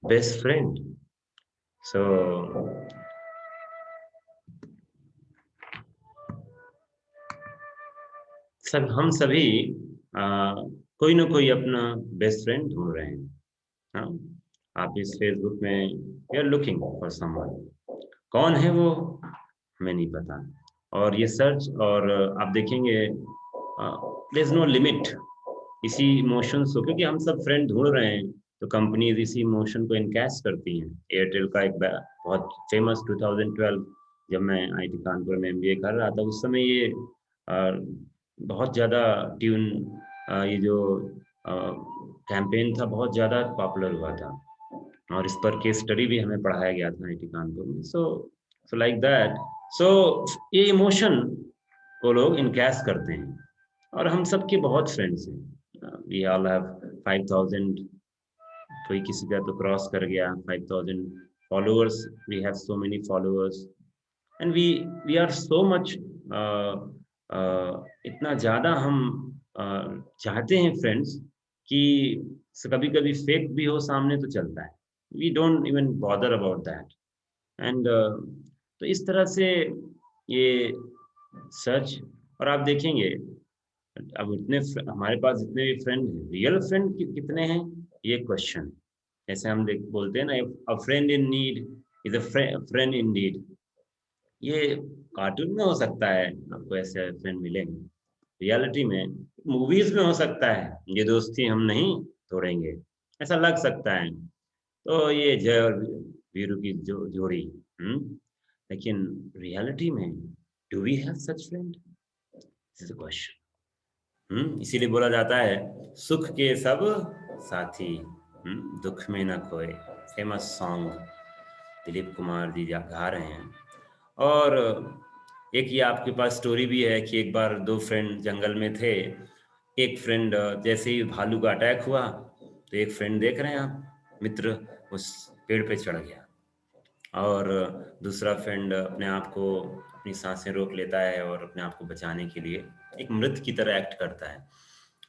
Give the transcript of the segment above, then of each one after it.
Best friend. सो सब हम सभी आ, कोई ना कोई अपना बेस्ट फ्रेंड ढूंढ रहे हैं। हाँ, आप इस फेसबुक में you are looking for someone. कौन है वो हमें नहीं पता। और ये सर्च और आप देखेंगे देयर इज नो लिमिट इसी इमोशंस को, क्योंकि हम सब फ्रेंड ढूंढ रहे हैं तो कंपनीज इसी इमोशन को इनकैश करती हैं। एयरटेल का एक बहुत फेमस 2012, जब मैं आईटी कानपुर में एमबीए कर रहा था, उस समय ये बहुत ज़्यादा ट्यून ये जो कैंपेन था बहुत ज़्यादा पॉपुलर हुआ था, और इस पर केस स्टडी भी हमें पढ़ाया गया था आईटी कानपुर में। So like that. सो ये इमोशन को लोग इनकैश करते हैं, और हम सबके बहुत फ्रेंड्स हैं। वी ऑल हैव 5000, कोई किसी का तो क्रॉस कर गया 5000 followers. We have so many followers, and we are so much, इतना ज़्यादा हम चाहते हैं फ्रेंड्स कि कभी कभी फेक भी हो सामने तो चलता है। We don't even bother about that. And तो इस तरह से ये सर्च, और आप देखेंगे अब इतने हमारे पास जितने भी फ्रेंड हैं, रियल फ्रेंड कितने हैं, ये क्वेश्चन है। जैसे हम देख बोलते हैं ना, a friend in need is a friend indeed. ये कार्टून में हो सकता है आपको ऐसे फ्रेंड मिलेंगे, रियलिटी में मूवीज में हो सकता है ये दोस्ती हम नहीं तोड़ेंगे, ऐसा लग सकता है। तो ये जय और वीरू की जोड़ी। लेकिन रियलिटी में do we have such friend, this is the question. इसीलिए बोला जाता है सुख के सब साथी, दुख में न खोए। फेमस सॉन्ग दिलीप कुमार जी गा रहे हैं। और एक ये आपके पास स्टोरी भी है कि एक बार दो फ्रेंड जंगल में थे। एक फ्रेंड जैसे ही भालू का अटैक हुआ तो एक फ्रेंड देख रहे हैं आप, मित्र उस पेड़ पे चढ़ गया, और दूसरा फ्रेंड अपने आप को, अपनी सांसें रोक लेता है और अपने आप को बचाने के लिए एक मृत की तरह एक्ट करता है।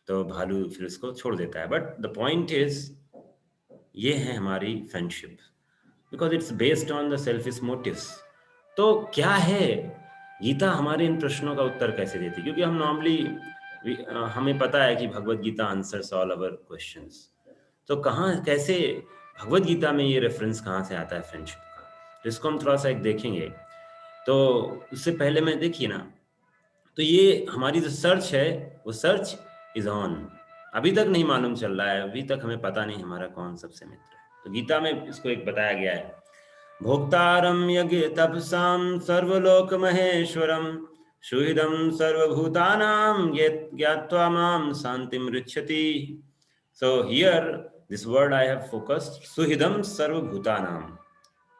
तो भालू फिर उसको छोड़ देता है। बट द पॉइंट इज, ये है हमारी friendship, because it's based on the selfish motives. तो क्या है गीता हमारे इन प्रश्नों का उत्तर कैसे देती है? क्योंकि हम नॉर्मली हमें पता है कि Bhagavad Gita answers all our questions. तो कहाँ कैसे भगवत गीता में ये रेफरेंस कहाँ से आता है फ्रेंडशिप का, तो इसको हम थोड़ा सा एक देखेंगे। तो उससे पहले मैं देखिए ना, तो ये हमारी जो सर्च है वो सर्च इज ऑन। अभी तक नहीं मालूम चल रहा है, अभी तक हमें पता नहीं हमारा कौन सबसे मित्र है। तो गीता में इसको एक बताया गया है, भोक्तारं यज्ञ तपसां सर्वलोक महेश्वरम सुहृदं सर्वभूतानां ज्ञात्वा मां शांतिं ऋच्छति। So here this word I have focused, सुहृदं सर्वभूतानां।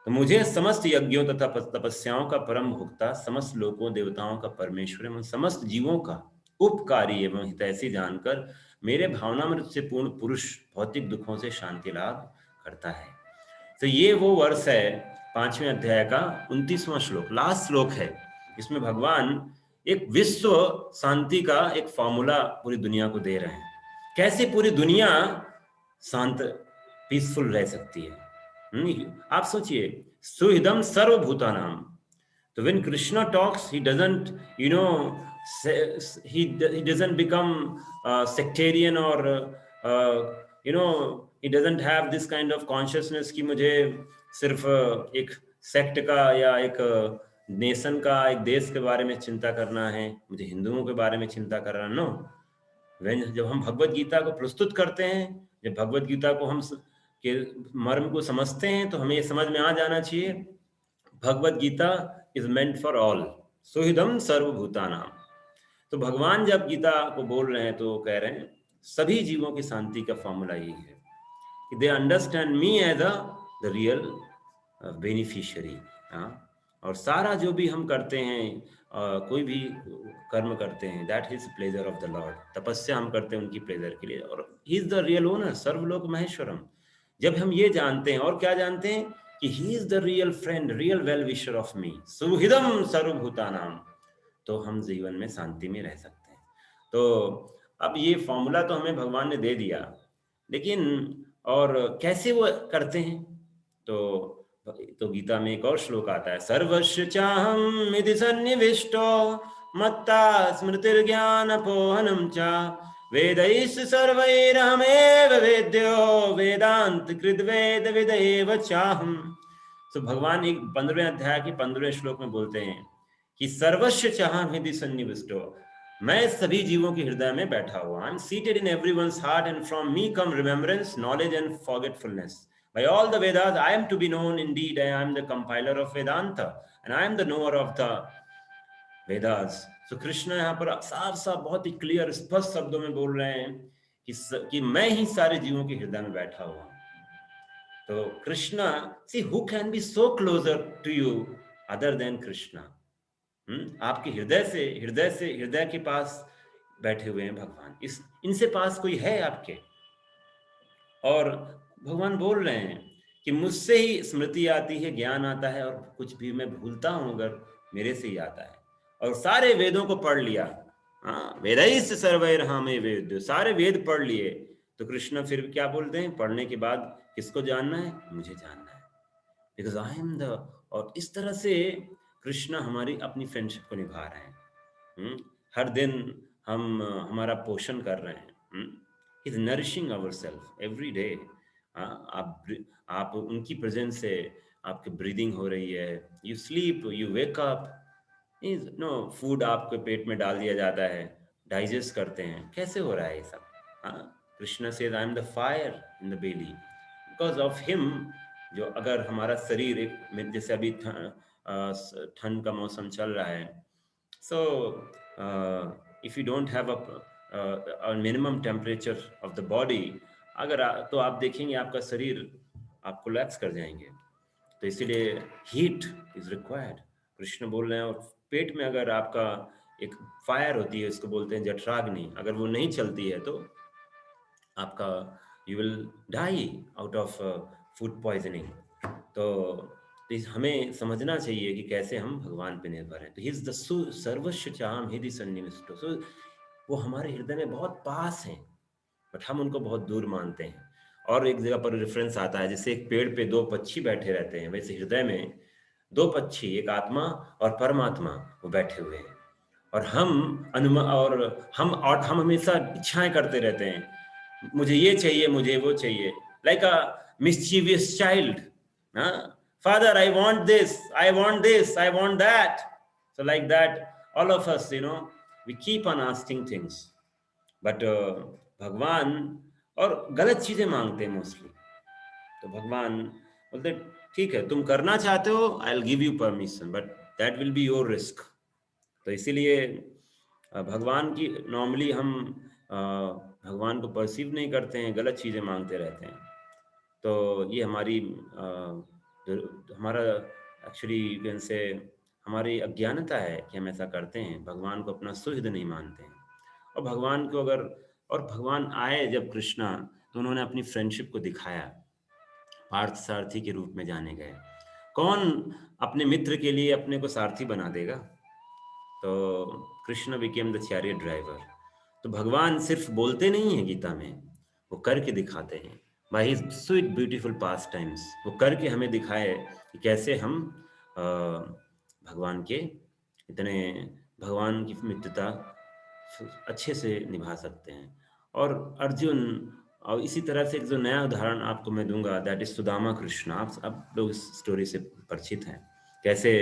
तो मुझे समस्त यज्ञों तथा तपस्याओं का परम भोक्ता, समस्त लोकों देवताओं का परमेश्वर एवं समस्त जीवों का उपकारी एवं हितैषी जानकर मेरे भावनामृत से पूर्ण पुरुष भौतिक दुखों से शांति लाभ करता है। तो ये वो वर्ष है 5वें अध्याय का 29वां श्लोक, लास्ट श्लोक है। इसमें भगवान एक विश्व शांति का एक फॉर्मूला पूरी दुनिया को दे रहे हैं, कैसे पूरी दुनिया शांत पीसफुल रह सकती है। आप सोचिए, सुहृदम सर्वभूतानाम। तो when Krishna talks, he doesn't, you know, he doesn't become sectarian, or he doesn't have this kind of consciousness कि मुझे सिर्फ एक सेक्ट का या एक नेशन का, एक देश के बारे में चिंता करना है, मुझे हिंदुओं के बारे में चिंता करना। नो, जब हम भगवत गीता को प्रस्तुत करते हैं, जब भगवत गीता को हम के मर्म को समझते हैं, तो हमें ये समझ में आ जाना चाहिए Bhagavad Gita is meant for all, सुहृदम सर्वभूतानाम। तो भगवान जब गीता को बोल रहे हैं तो कह रहे हैं सभी जीवों की शांति का फॉर्मूला यही है कि they understand me as a the real beneficiary. और सारा जो भी हम करते हैं, कोई भी कर्म करते हैं, that is pleasure of the lord. तपस्या हम करते हैं उनकी प्लेजर के लिए, और he is the real owner, सर्वलोक महेश्वरम। जब हम ये जानते हैं, और क्या जानते हैं कि he is the real friend, real well wisher of me, सुहृदम सर्वभूतानाम, तो हम जीवन में शांति में रह सकते हैं। तो अब ये फॉर्मूला तो हमें भगवान ने दे दिया, लेकिन और कैसे वो करते हैं? तो गीता में एक और श्लोक आता है, सर्वस्य चाहम यदि सन्निविष्टो मत्ता स्मृतिर्ज्ञानपोहनं च वेदैश्च सर्वैरहमेव वेद्यो वेदांत कृद्वेद विदेव चाहम। तो भगवान एक 15वें अध्याय के 15वें श्लोक में बोलते हैं कि सर्वस्य चाहम यदि सन्निविष्टो, मैं सभी जीवों के हृदय में बैठा हुआ, I am seated in everyone's heart and from me come remembrance knowledge and forgetfulness. By all the Vedas, I am to be known. Indeed, I am the compiler of Vedanta, and I am the knower of the Vedas. So Krishna यहाँ पर साफ साफ बहुत ही clear स्पष्ट शब्दों में बोल रहे हैं कि मैं ही सारे जीवों के हृदय में बैठा हुआ हूँ। तो Krishna, see who can be so closer to you other than Krishna? आपके हृदय के पास बैठे हुए हैं भगवान। इनसे पास कोई है आपके? और भगवान बोल रहे हैं कि मुझसे ही स्मृति आती है, ज्ञान आता है, और कुछ भी मैं भूलता हूं अगर मेरे से ही आता है। और सारे वेदों को पढ़ लिया, वेदैश्च सर्वैरहमेव वेद्यो, सारे वेद पढ़ लिए, तो कृष्ण फिर क्या बोलते हैं? पढ़ने के बाद किसको जानना है? मुझे जानना है, बिकॉज आई एम द। और इस तरह से कृष्ण हमारी अपनी फ्रेंडशिप को निभा रहे हैं। हर दिन हम हमारा पोषण कर रहे हैं। Is nourishing our self every day. आप उनकी प्रेजेंस से आपकी ब्रीदिंग हो रही है, you sleep, you wake up, is no food आपके पेट में डाल दिया जाता है, डाइजेस्ट करते हैं, कैसे हो रहा है ये सब? Krishna says I am the fire in the belly, because of him. जो अगर हमारा शरीर एक, जैसे अभी ठंड का मौसम चल रहा है, so if you don't have a minimum temperature of the body, तो आप देखेंगे आपका शरीर, आप कोलैप्स कर जाएंगे। तो इसीलिए हीट इज रिक्वायर्ड, कृष्ण बोल रहे हैं। और पेट में अगर आपका एक फायर होती है, इसको बोलते हैं जठराग्नि, अगर वो नहीं चलती है तो आपका you will die out of food poisoning. तो हमें समझना चाहिए कि कैसे हम भगवान पे निर्भर हैं। तो ही इज द सर्वस्व चाहम हृदय सन्निविष्टो। सो वो हमारे हृदय में बहुत पास हैं, बट हम उनको बहुत दूर मानते हैं। और एक जगह पर रेफरेंस आता है, जैसे एक पेड़ पे दो पक्षी बैठे रहते हैं, वैसे हृदय में दो पक्षी, एक आत्मा और परमात्मा, वो बैठे हुए हैं। और हम हमेशा इच्छाएं करते रहते हैं, मुझे ये चाहिए, मुझे वो चाहिए, like a mischievous child. Father, I want this, I want this, I want that. So like that, all of us, we keep on asking things. But भगवान और गलत चीजें मांगते हैं मोस्टली। तो भगवान बोलते ठीक है, तुम करना चाहते हो, I will give you permission, but that will be your risk. तो इसीलिए भगवान की नॉर्मली हम भगवान को परसीव नहीं करते हैं, गलत चीजें मांगते रहते हैं। तो ये हमारा एक्चुअली कैन से हमारी अज्ञानता है कि हम ऐसा करते हैं, भगवान को अपना सुहृद नहीं मानते हैं। और भगवान आए जब कृष्णा, तो उन्होंने अपनी फ्रेंडशिप को दिखाया, पार्थ सारथी के रूप में जाने गए। कौन अपने मित्र के लिए अपने को सारथी बना देगा? तो Krishna became the chariot driver. तो भगवान सिर्फ बोलते नहीं हैं गीता में, वो करके दिखाते हैं। By his sweet beautiful pass times, वो करके हमें दिखाए कि कैसे हम भगवान की मित्रता अच्छे से निभा सकते हैं। और अर्जुन, और इसी तरह से एक जो नया उदाहरण आपको मैं दूंगा, दैट इज सुदामा कृष्ण। आप लोग इस स्टोरी से परिचित हैं, कैसे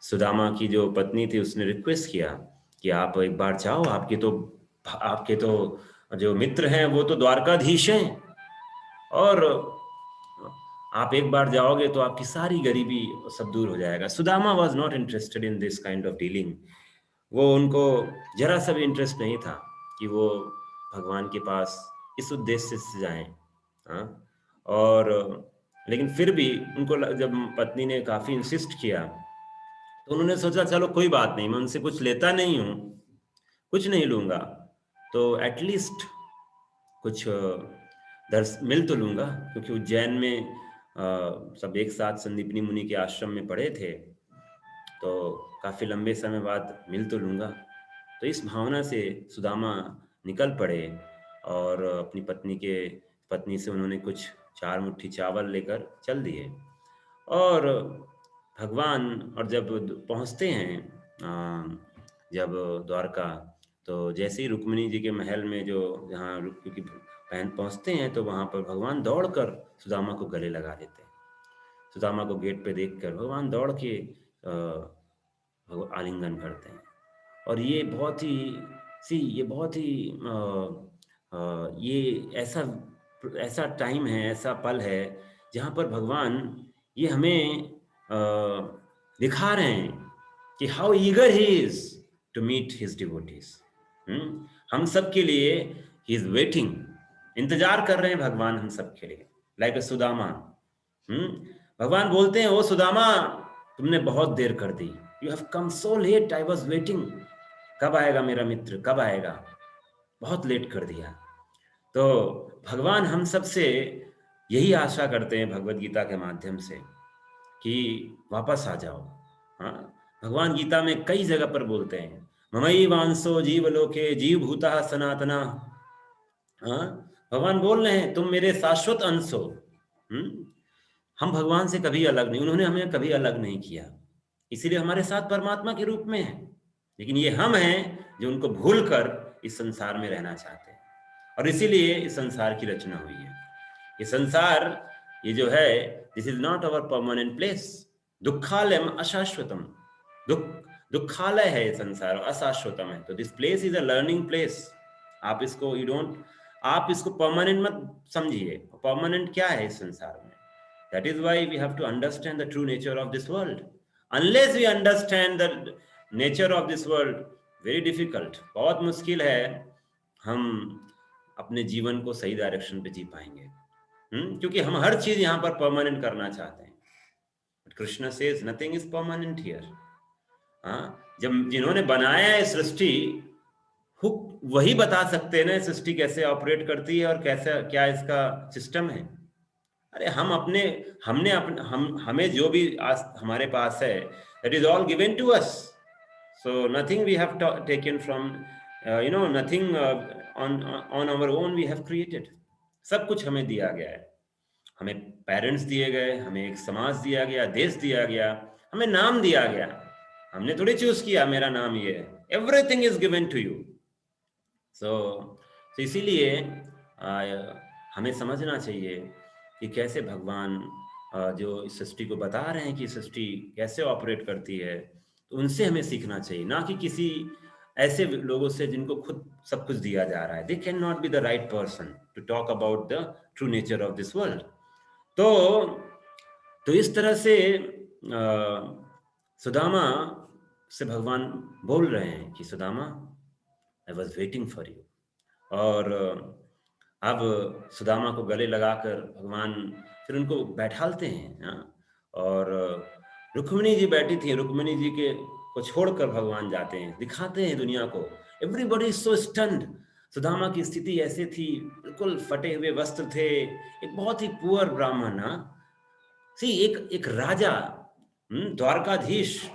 सुदामा की जो पत्नी थी उसने रिक्वेस्ट किया कि आप एक बार जाओ, आपके तो जो मित्र हैं वो तो द्वारकाधीश हैं, और आप एक बार जाओगे तो आपकी सारी गरीबी सब दूर हो जाएगा। Sudama was not interested in this kind of dealing. वो उनको जरा सा भी इंटरेस्ट नहीं था कि वो भगवान के पास इस उद्देश्य से जाएं। और लेकिन फिर भी उनको जब पत्नी ने काफी इंसिस्ट किया, तो उन्होंने सोचा चलो कोई बात नहीं, मैं उनसे कुछ लेता नहीं हूँ, कुछ नहीं लूंगा, तो एटलीस्ट कुछ मिल तो लूंगा, क्योंकि उज्जैन में सब एक साथ संदीपनी मुनि के आश्रम में पढ़े थे, तो काफी लंबे समय बाद मिल तो लूंगा। तो इस भावना से सुदामा निकल पड़े और अपनी पत्नी से उन्होंने कुछ 4 मुट्ठी चावल लेकर चल दिए। और भगवान और जब पहुँचते हैं जब द्वारका, तो जैसे ही रुक्मिणी जी के महल में जो जहाँ रुक्मिणी की बहन पहुँचते हैं, तो वहाँ पर भगवान दौड़कर सुदामा को गले लगा देते हैं। सुदामा को गेट पे देखकर भगवान दौड़ के आलिंगन करते हैं। और ये बहुत ही ये बहुत ही ये ऐसा ऐसा टाइम है, ऐसा पल है जहाँ पर भगवान ये हमें दिखा रहे हैं कि how eager he is to meet his devotees. हम सब के लिए ही इज वेटिंग, इंतजार कर रहे हैं भगवान हम सब के लिए, लाइक अ सुदामा। भगवान बोलते हैं, ओ सुदामा, तुमने बहुत देर कर दी, you have come so late, I was waiting, कब आएगा मेरा मित्र, कब आएगा, बहुत लेट कर दिया। तो भगवान हम सब से यही आशा करते हैं भगवत गीता के माध्यम से कि वापस आ जाओ। हाँ, भगवान गीता में कई जगह पर बोलते हैं, ममई वांसो जीव लोके जीव भूता सनातना। हाँ, भगवान बोल रहे हैं तुम मेरे शाश्वत अंश हो। हम भगवान से कभी अलग नहीं, उन्होंने हमें कभी अलग नहीं किया, इसीलिए हमारे साथ परमात्मा के रूप में है। लेकिन ये हम हैं जो उनको भूलकर इस संसार में रहना चाहते हैं, और इसीलिए इस संसार की रचना हुई है। ये संसार, ये जो है, this is not our permanent place. दुखालयम अशाश्वतम, दुखालय है ये संसार, अशाश्वतम है। तो this place is a learning place. आप इसको आप इसको परमानेंट मत समझिए। परमानेंट क्या है इस संसार में? That is why we have to understand the true nature of this world. Unless we understand the nature of this world, very difficult, बहुत मुश्किल है हम अपने जीवन को सही डायरेक्शन पे जी पाएंगे। क्योंकि हम हर चीज यहाँ पर परमानेंट करना चाहते हैं। But Krishna says nothing is permanent here. जब जिन्होंने बनाया है सृष्टि, वही बता सकते हैं ना सृष्टि कैसे ऑपरेट करती है और कैसे क्या इसका सिस्टम है। अरे हमें जो भी आज हमारे पास है, that is all given to us. So nothing we have taken from, nothing on our own we have created. सब कुछ हमें दिया गया है। हमें पेरेंट्स दिए गए, हमें एक समाज दिया गया, देश दिया गया, हमें नाम दिया गया। हमने थोड़ी चूज किया मेरा नाम ये है, everything is given to you. So इसीलिए हमें समझना चाहिए कि कैसे भगवान जो इस सृष्टि को बता रहे हैं कि सृष्टि कैसे ऑपरेट करती है, तो उनसे हमें सीखना चाहिए, ना कि किसी ऐसे लोगों से जिनको खुद सब कुछ दिया जा रहा है। They can not be the right person to talk about the true nature of this world. तो इस तरह से सुदामा से भगवान बोल रहे हैं कि सुदामा, आई वॉज वेटिंग फॉर यू। और अब सुदामा को गले लगाकर भगवान फिर उनको बैठालते हैं। और रुक्मिणी जी बैठी थी, रुक्मिणी जी के को छोड़कर भगवान जाते हैं, दिखाते हैं दुनिया को। Everybody is so stunned. Sudama की स्थिति ऐसे थी, बिल्कुल फटे हुए वस्त्र थे, एक बहुत ही पुअर ब्राह्मण। सी एक राजा, Dwarkadhish,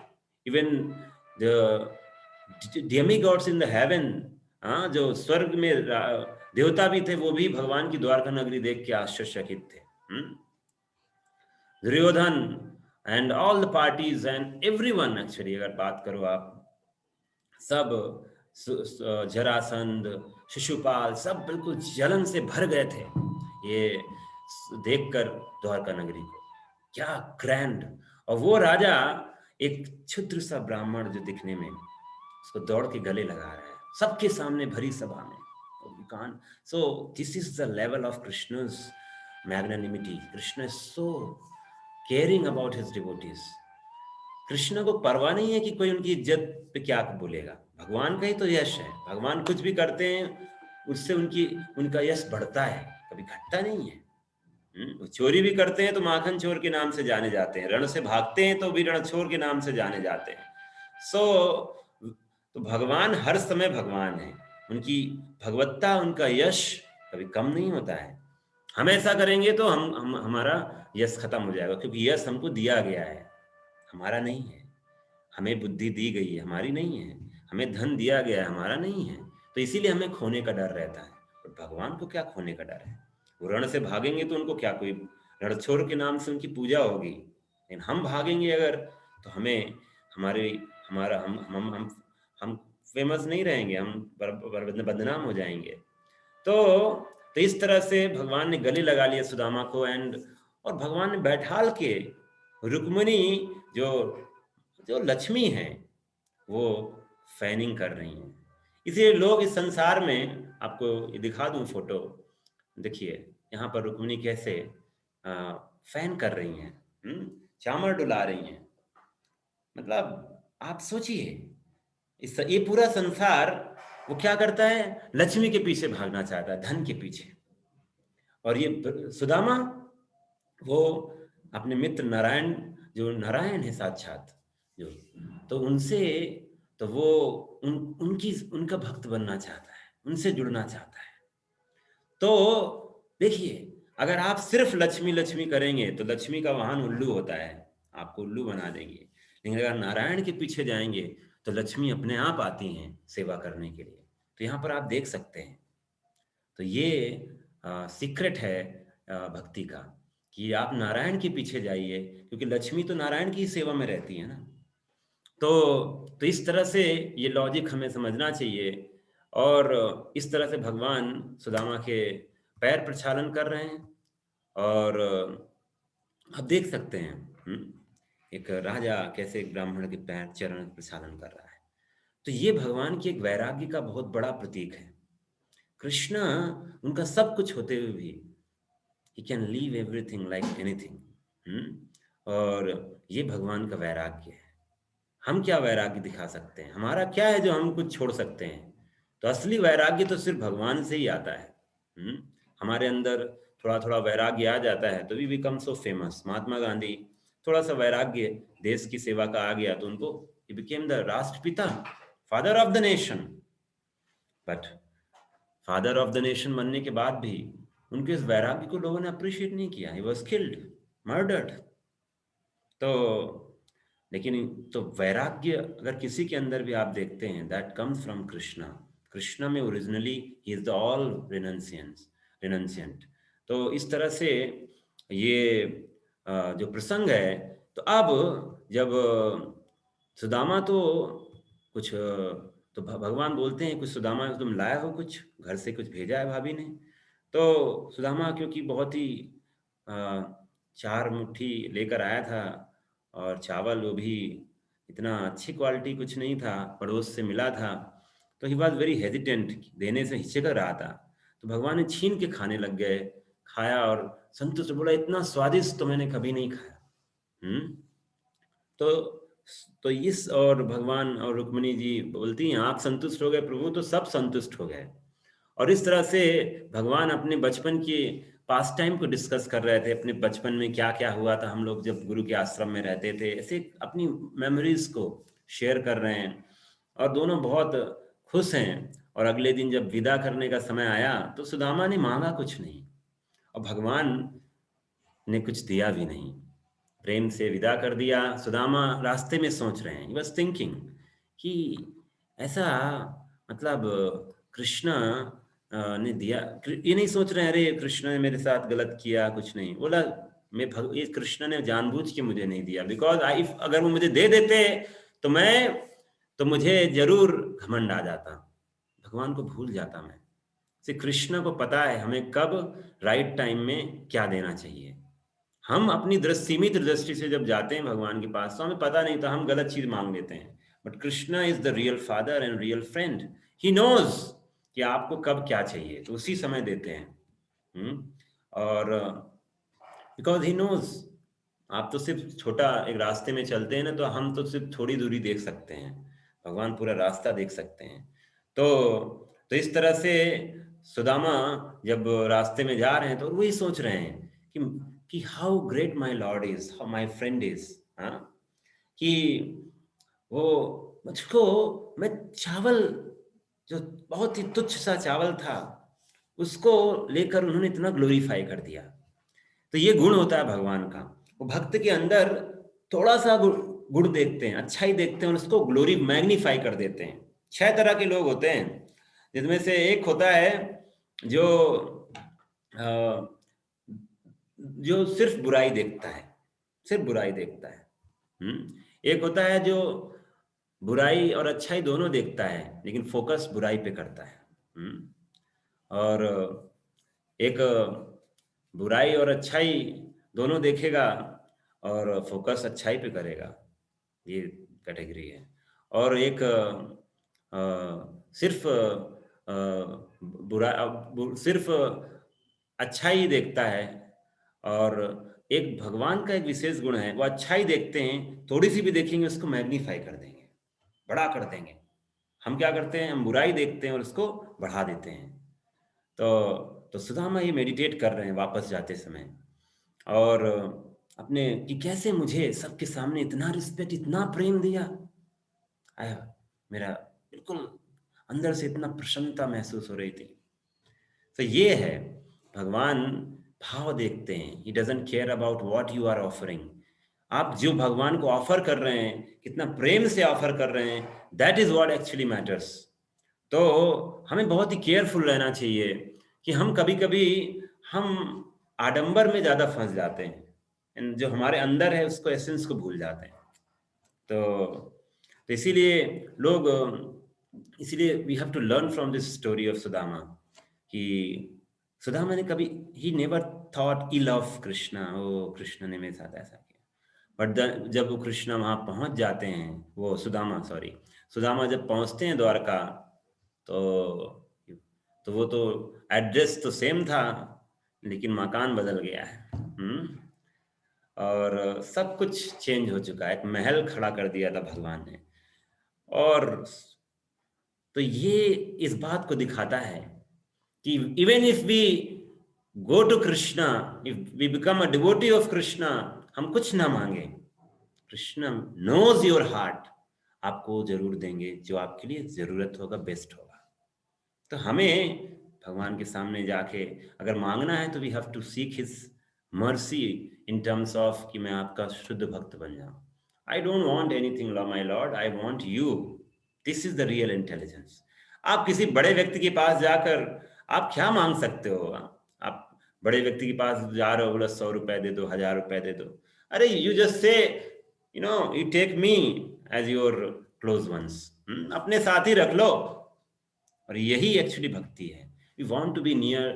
even the demigods in the heaven, जो स्वर्ग में देवता भी थे, वो भी भगवान की द्वारका नगरी देख के आश्चर्यचकित थे। Duryodhana and all the parties and everyone, actually अगर बात करो आप, सब जरासंध, शिशुपाल, सब बिल्कुल जलन से भर गए थे ये देखकर द्वारका नगरी को। क्या ग्रैंड! और वो राजा एक क्षुद्र सा ब्राह्मण जो दिखने में, उसको दौड़ के गले लगा रहा है सबके सामने भरी सभा में। So this is the level of Krishna's magnanimity. Krishna is so caring about his devotees. Krishna को परवाह नहीं है कि कोई उनकी इज्जत पे क्या बोलेगा। भगवान का ही तो यश है, भगवान कुछ भी करते हैं उससे उनका यश बढ़ता है, कभी घटता नहीं है। चोरी भी करते हैं तो माखन चोर के नाम से जाने जाते हैं, रण से भागते हैं तो भी रणछोर के नाम से जाने जाते हैं। तो भगवान हर समय भगवान है, उनकी भगवत्ता, उनका यश कभी कम नहीं होता है। हम ऐसा करेंगे तो हमारा यश खत्म हो जाएगा, क्योंकि यश हमको दिया गया है, हमारा नहीं है। हमें बुद्धि दी गई है, हमारी नहीं है। हमें धन दिया गया है, हमारा नहीं है। तो इसीलिए हमें खोने का डर रहता है। और भगवान को क्या खोने का डर है? वो रण से भागेंगे तो उनको क्या कोई रणछोड़ के नाम से उनकी पूजा होगी, लेकिन हम भागेंगे अगर तो हमें हमारे हमारा हम फेमस नहीं रहेंगे, हम बदनाम हो जाएंगे। तो इस तरह से भगवान ने गले लगा लिया सुदामा को, एंड और भगवान ने बैठाल के रुक्मिणी जो जो लक्ष्मी है वो फैनिंग कर रही हैं। इसलिए लोग इस संसार में, आपको ये दिखा दूं फोटो, देखिए यहाँ पर रुक्मिणी कैसे फैन कर रही हैं, चामर डुला रही हैं। मतलब आप सोचिए, इस ये पूरा संसार वो क्या करता है, लक्ष्मी के पीछे भागना चाहता है, धन के पीछे। और ये सुदामा वो अपने मित्र नारायण, जो नारायण है साक्षात, जो तो उनसे तो वो उनका भक्त बनना चाहता है, उनसे जुड़ना चाहता है। तो देखिए, अगर आप सिर्फ लक्ष्मी लक्ष्मी करेंगे तो लक्ष्मी का वाहन उल्लू होता है, आपको उल्लू बना देंगे। लेकिन अगर नारायण के पीछे जाएंगे तो लक्ष्मी अपने आप आती हैं सेवा करने के लिए। तो यहाँ पर आप देख सकते हैं, तो ये सीक्रेट है भक्ति का, कि आप नारायण के पीछे जाइए, क्योंकि लक्ष्मी तो नारायण की सेवा में रहती है ना। तो इस तरह से ये लॉजिक हमें समझना चाहिए। और इस तरह से भगवान सुदामा के पैर प्रक्षालन कर रहे हैं। और आप देख सकते हैं एक राजा कैसे एक ब्राह्मण के पैर चरण प्रक्षालन कर रहा है। तो ये भगवान की एक वैराग्य का बहुत बड़ा प्रतीक है। कृष्ण उनका सब कुछ होते हुए भी he can leave everything like anything। और ये भगवान का वैराग्य है। हम क्या वैराग्य दिखा सकते हैं, हमारा क्या है जो हम कुछ छोड़ सकते हैं? तो असली वैराग्य तो सिर्फ भगवान से ही आता है। हमारे अंदर थोड़ा थोड़ा वैराग्य आ जाता है तो we become so famous. Mahatma Gandhi, थोड़ा सा वैराग्य देश की सेवा का आ गया तो उनको he became द राष्ट्रपिता, father of the nation. But father of the nation बनने के बाद भी उनके इस वैराग्य को लोगों ने अप्रिशिएट नहीं किया। He was killed, murdered. तो लेकिन तो वैराग्य अगर किसी के अंदर भी आप देखते हैं, that comes from Krishna. Krishna में originally he is the all renunciant. तो इस तरह से ये जो प्रसंग है, तो अब जब सुदामा तो कुछ तो भगवान बोलते हैं, कुछ सुदामा तुम लाए हो, कुछ घर से कुछ भेजा है भाभी ने। तो सुदामा क्योंकि बहुत ही 4 मुट्ठी लेकर आया था, और चावल वो भी इतना अच्छी क्वालिटी कुछ नहीं था, पड़ोस से मिला था। तो ही वॉज वेरी हेजिटेंट, देने से हिचक रहा था। तो भगवान ने छीन के खाने लग गए, खाया और संतुष्ट, बोला इतना स्वादिष्ट तो मैंने कभी नहीं खाया। तो इस और भगवान और रुक्मिणी जी बोलती हैं, आप संतुष्ट हो गए प्रभु तो सब संतुष्ट हो गए। और इस तरह से भगवान अपने बचपन के पास टाइम को डिस्कस कर रहे थे, अपने बचपन में क्या क्या हुआ था, हम लोग जब गुरु के आश्रम में रहते थे, ऐसे अपनी मेमोरीज को शेयर कर रहे हैं। और दोनों बहुत खुश हैं। और अगले दिन जब विदा करने का समय आया तो सुदामा ने मांगा कुछ नहीं, और भगवान ने कुछ दिया भी नहीं, प्रेम से विदा कर दिया। सुदामा रास्ते में सोच रहे हैं, ही वाज थिंकिंग कि ऐसा, मतलब कृष्ण ने दिया, ये नहीं सोच रहे हैं अरे कृष्ण ने मेरे साथ गलत किया, कुछ नहीं बोला। ये कृष्ण ने जानबूझ के मुझे नहीं दिया, बिकॉज अगर वो मुझे दे देते तो मुझे जरूर घमंड आ जाता, भगवान को भूल जाता मैं। से कृष्ण को पता है हमें कब राइट टाइम में क्या देना चाहिए। हम अपनी सीमित दृष्टि से जब जाते हैं भगवान के पास तो हमें पता नहीं था, हम गलत चीज मांग लेते हैं। But Krishna is the real father and real friend. He knows कि आपको कब क्या चाहिए, तो उसी समय देते हैं। और बिकॉज ही नोज, आप तो सिर्फ छोटा एक रास्ते में चलते हैं ना, तो हम तो सिर्फ थोड़ी दूरी देख सकते हैं, भगवान पूरा रास्ता देख सकते हैं। तो इस तरह से सुदामा जब रास्ते में जा रहे हैं तो वही सोच रहे हैं कि how great my lord is, how my friend is. कि वो मुझको, मैं चावल जो बहुत ही तुच्छ सा चावल था उसको लेकर उन्होंने इतना ग्लोरीफाई कर दिया। तो ये गुण होता है भगवान का, वो भक्त के अंदर थोड़ा सा गुण देखते हैं, अच्छा ही देखते हैं और उसको ग्लोरी मैग्नीफाई कर देते हैं। 6 तरह के लोग होते हैं, जिसमें से एक होता है जो अ, जो सिर्फ बुराई देखता है, सिर्फ बुराई देखता है। एक होता है जो बुराई और अच्छाई दोनों देखता है, लेकिन फोकस बुराई पे करता है। और एक बुराई और अच्छाई दोनों देखेगा और फोकस अच्छाई पे करेगा, ये कैटेगरी है। और एक सिर्फ सिर्फ अच्छाई देखता है। और एक भगवान का एक विशेष गुण है, वो अच्छाई देखते हैं, थोड़ी सी भी देखेंगे उसको मैग्नीफाई कर देंगे, बड़ा कर देंगे। हम क्या करते हैं, हम बुराई देखते हैं और उसको बढ़ा देते हैं। तो सुदामा ये मेडिटेट कर रहे हैं वापस जाते समय, और अपने कि कैसे मुझे सबके सामने इतना रिस्पेक्ट, इतना प्रेम दिया। आया मेरा बिल्कुल अंदर से इतना प्रसन्नता महसूस हो रही थी। तो ये है, भगवान भाव देखते हैं। He doesn't care about what you are offering. आप जो भगवान को ऑफर कर रहे हैं, कितना प्रेम से ऑफर कर रहे हैं, that is what actually matters. तो हमें बहुत ही केयरफुल रहना चाहिए कि हम कभी-कभी हम आडंबर में ज़्यादा फँस जाते हैं। जो हमारे अंदर है उसको, एसेंस को भूल जाते हैं। तो इसीलिए लोग, इसीलिए we have to learn from this story of Sudama कि सुदामा ने कभी, he never thought ill of Krishna, ओ कृष्ण ने मेरे साथ ऐसा किया। बट जब वो कृष्णा वहाँ पहुँच जाते हैं, वो सुदामा, सॉरी, सुदामा जब पहुँचते हैं द्वारका, तो वो तो एड्रेस तो सेम था, लेकिन मकान बदल गया है। और सब कुछ चेंज हो चुका है, एक महल खड़ा कर दिया था भगवान ने। और तो ये इस बात को दिखाता है कि even if we go to Krishna, if we become a devotee of Krishna, हम कुछ ना मांगे, कृष्णा नोज योर हार्ट, आपको जरूर देंगे जो आपके लिए जरूरत होगा, बेस्ट होगा। तो हमें भगवान के सामने जाके अगर मांगना है तो we have to seek his mercy in terms of कि मैं आपका शुद्ध भक्त बन जाऊं। I don't want anything my lord, I want you. This is the real intelligence. आप किसी बड़े व्यक्ति के पास जाकर आप क्या मांग सकते हो? आप बड़े व्यक्ति के पास जा रहे हो, बोला 100 रुपए दे दो, 1000 रुपए दे दो। अरे you just say, you take me as your close ones, अपने साथ ही रख लो। और यही एक्चुअली भक्ति है। We want to be near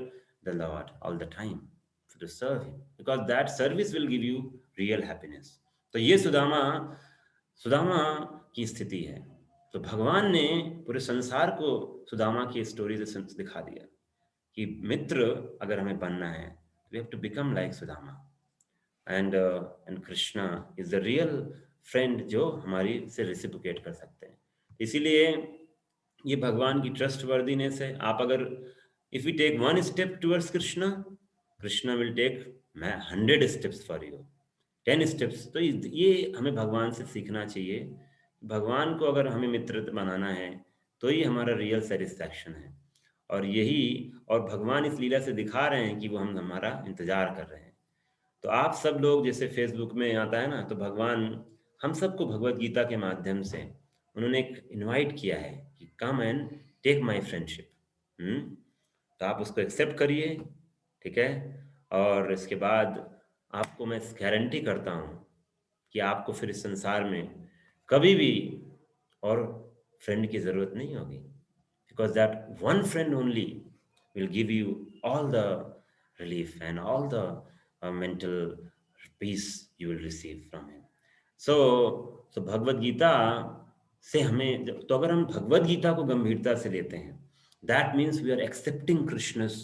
the lord all the time, to serve him, because that service will give you real happiness. तो ये सुदामा सुदामा की स्थिति है। तो भगवान ने पूरे संसार को सुदामा की स्टोरी से दिखा दिया कि मित्र अगर हमें बनना है, we have to become like Sudama. And Krishna is the real friend जो हमारी से रेसिप्रोकेट कर सकते हैं। इसीलिए ये भगवान की ट्रस्ट वर्दीनेस है। आप अगर, if you take one step towards Krishna, Krishna will take 100 steps for you, 10 steps. तो ये हमें भगवान से सीखना चाहिए। भगवान को अगर हमें मित्र बनाना है तो ये हमारा रियल सेटिस्फैक्शन है। और यही, और भगवान इस लीला से दिखा रहे हैं कि वो हम हमारा इंतजार कर रहे हैं। तो आप सब लोग, जैसे फेसबुक में आता है ना, तो भगवान हम सबको भगवत गीता के माध्यम से उन्होंने एक इनवाइट किया है कि come and take my friendship. तो आप उसको एक्सेप्ट करिए, ठीक है। और इसके बाद आपको मैं गारंटी करता हूँ कि आपको फिर इस संसार में कभी भी और फ्रेंड की ज़रूरत नहीं होगी, because that one friend only will give you all the relief and all the mental peace you will receive from him. So Bhagavad Gita से हमें तो अगर हम भगवत गीता को गंभीरता से लेते हैं, that means we are accepting Krishna's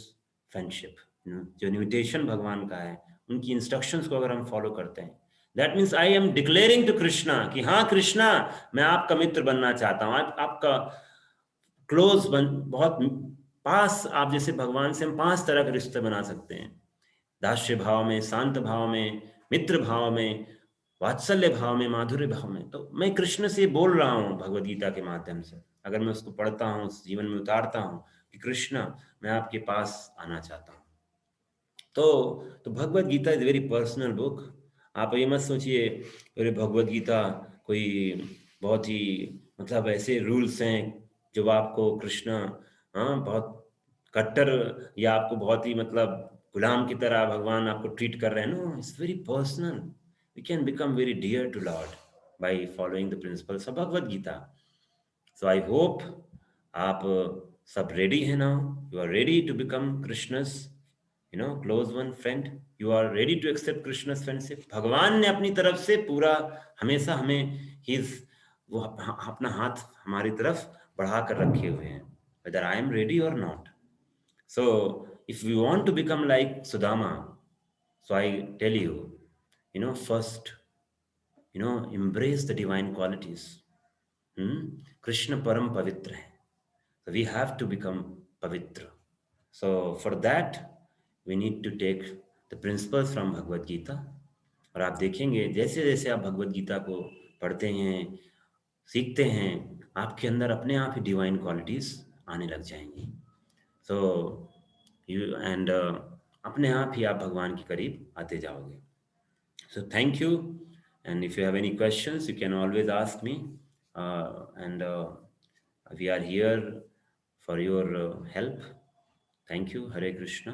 friendship. जो इन्विटेशन भगवान का है, उनकी इंस्ट्रक्शंस को अगर हम फॉलो करते हैं, that means I am declaring to Krishna कि हाँ कृष्णा, मैं आपका मित्र बनना चाहता हूँ, आपका क्लोज बहुत पास। आप जैसे भगवान से हम 5 तरह के रिश्ते बना सकते हैं, दास्य भाव में, शांत भाव में, मित्र भाव में, वात्सल्य भाव में, माधुर्य भाव में। तो मैं कृष्ण से बोल रहा हूँ भगवद गीता के माध्यम से, अगर मैं उसको पढ़ता हूँ, उस जीवन में उतारता हूँ कि कृष्ण मैं आपके पास आना चाहता हूँ। तो Bhagavad Gita is very personal book. आप ये मत सोचिए अरे भगवद गीता कोई बहुत ही मतलब ऐसे रूल्स हैं जो आपको कृष्ण, हाँ, बहुत कट्टर, या आपको बहुत ही मतलब गुलाम की तरह भगवान आपको ट्रीट कर रहे हैं, no, it's very personal. We can become very dear to lord by following the principles of Bhagavad Gita. So I hope आप सब रेडी हैं now. You are ready to become Krishna's close one friend. You are ready to accept Krishna's friendship. भगवान ने अपनी तरफ से पूरा हमेशा हमें वो अपना हाथ हमारी तरफ बढ़ा कर रखे हुए हैं, whether I am ready or not. So if we want to become like Sudama, so I tell you, first, embrace the divine qualities. Krishna param pavitra hai. So we have to become pavitra. So for that we need to take the principles from Bhagavad Gita. और आप देखेंगे जैसे जैसे आप भगवद गीता को पढ़ते हैं, सीखते हैं, आपके अंदर अपने आप ही डिवाइन क्वालिटीज आने लग जाएंगी. सो यू एंड अपने आप ही आप भगवान के करीब आते जाओगे. So thank you. And if you have any questions you can always ask me, and we are here for your help. Thank you. Hare Krishna.